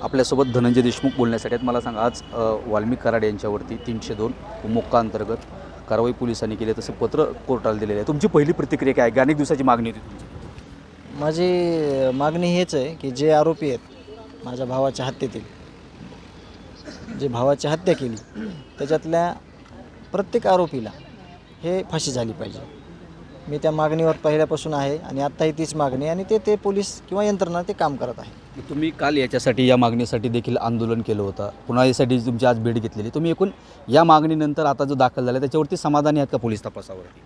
आपल्यासोबत धनंजय देशमुख बोलण्यासाठी आहेत. मला सांगा, आज वाल्मिक कराड यांच्यावरती 302 मोक्का अंतर्गत कारवाई पोलिसांनी केली, तसं पत्र कोर्टाला दिलेलं आहे. तुमची पहिली प्रतिक्रिया काय आहे? अनेक दिवसाची मागणी होती तुमची. माझी मागणी हेच आहे की जे आरोपी आहेत माझ्या भावाच्या हत्येतील, जे भावाची हत्या केली त्याच्यातल्या प्रत्येक आरोपीला हे फाशी झाली पाहिजे. मी त्या मागणीवर पहिल्यापासून आहे आणि आत्ताही तीच मागणी आणि ते पोलीस किंवा यंत्रणा ते काम करत आहे. तुम्ही काल याच्यासाठी, या मागणीसाठी देखील आंदोलन केलं होतं, पुन्हा यासाठी तुमची आज भेट घेतलेली. तुम्ही एकूण या मागणीनंतर आता जो दाखल झाला त्याच्यावरती समाधानी आहात का पोलीस तपासावरती?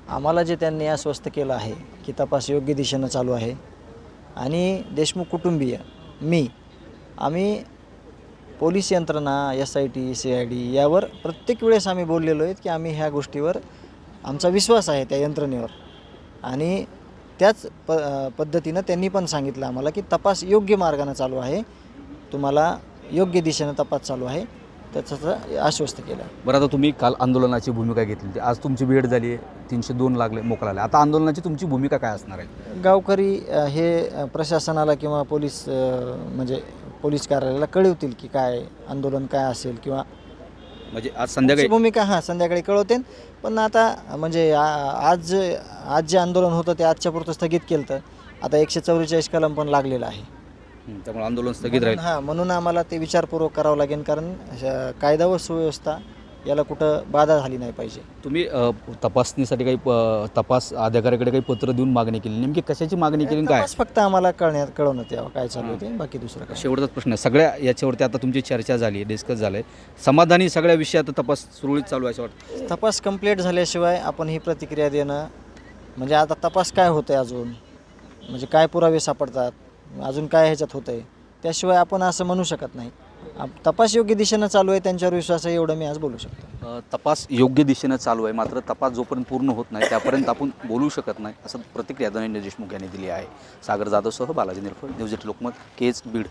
आम्हाला जे त्यांनी आश्वस्त केलं आहे की तपास योग्य दिशेनं चालू आहे आणि देशमुख कुटुंबीय आम्ही पोलीस यंत्रणा SIT CID यावर प्रत्येक वेळेस आम्ही बोललेलो आहेत की आम्ही ह्या गोष्टीवर आमचा विश्वास आहे त्या यंत्रणेवर आणि त्याच पद्धतीनं त्यांनी पण सांगितलं आम्हाला की तपास योग्य मार्गानं चालू आहे, तुम्हाला योग्य दिशेनं तपास चालू आहे, त्याचं आश्वस्त केलं. बरं, आता तुम्ही काल आंदोलनाची भूमिका घेतली, आज तुमची भेट झाली आहे, 302 लागले, मोकळा आले. आता आंदोलनाची तुमची भूमिका काय असणार आहे? गावकरी हे प्रशासनाला किंवा म्हणजे पोलीस कार्यालयाला कळवतील की काय आंदोलन काय असेल किंवा म्हणजे आज संध्याकाळी भूमिका संध्याकाळी कळवते. पण आता म्हणजे आज जे आंदोलन होतं ते आजच्या पुरतं स्थगित केलं, तर आता 144 कलम पण लागलेलं आहे. त्यामुळे आंदोलन स्थगित राहील. म्हणून आम्हाला ते विचारपूर्वक करावं लागेल, कारण कायदा व सुव्यवस्था याला कुठं बाधा झाली नाही पाहिजे. तुम्ही तपासणीसाठी काही तपास अधिकाऱ्याकडे काही पत्र देऊन मागणी केली, नेमकी कशाची मागणी केली काय? फक्त आम्हाला कळवण्यात यावं काय चालू होते, बाकी दुसरं काय. शेवटचाच प्रश्न आहे, सगळ्या याच्यावरती आता तुमची चर्चा झाली आहे, डिस्कस झालं आहे, समाधानी सगळ्या विषयात तपास सुरळीत चालू आहे असं वाटतं? तपास कंप्लीट झाल्याशिवाय आपण ही प्रतिक्रिया देणं म्हणजे आता तपास काय होतं आहे अजून, म्हणजे काय पुरावे सापडतात, अजून काय ह्याच्यात होतं आहे, त्याशिवाय आपण असं म्हणू शकत नाही. तपास योग्य दिशेनं चालू आहे, त्यांच्यावर विश्वास आहे, एवढं मी आज बोलू शकतो. तपास योग्य दिशेनं चालू आहे, मात्र तपास जोपर्यंत पूर्ण होत नाही त्यापर्यंत आपण बोलू शकत नाही, असं प्रतिक्रिया धनंजय देशमुख यांनी दिली आहे. सागर जाधवसह बालाजी निरफळ, न्यूज 8 लोकमत, केज, बीड.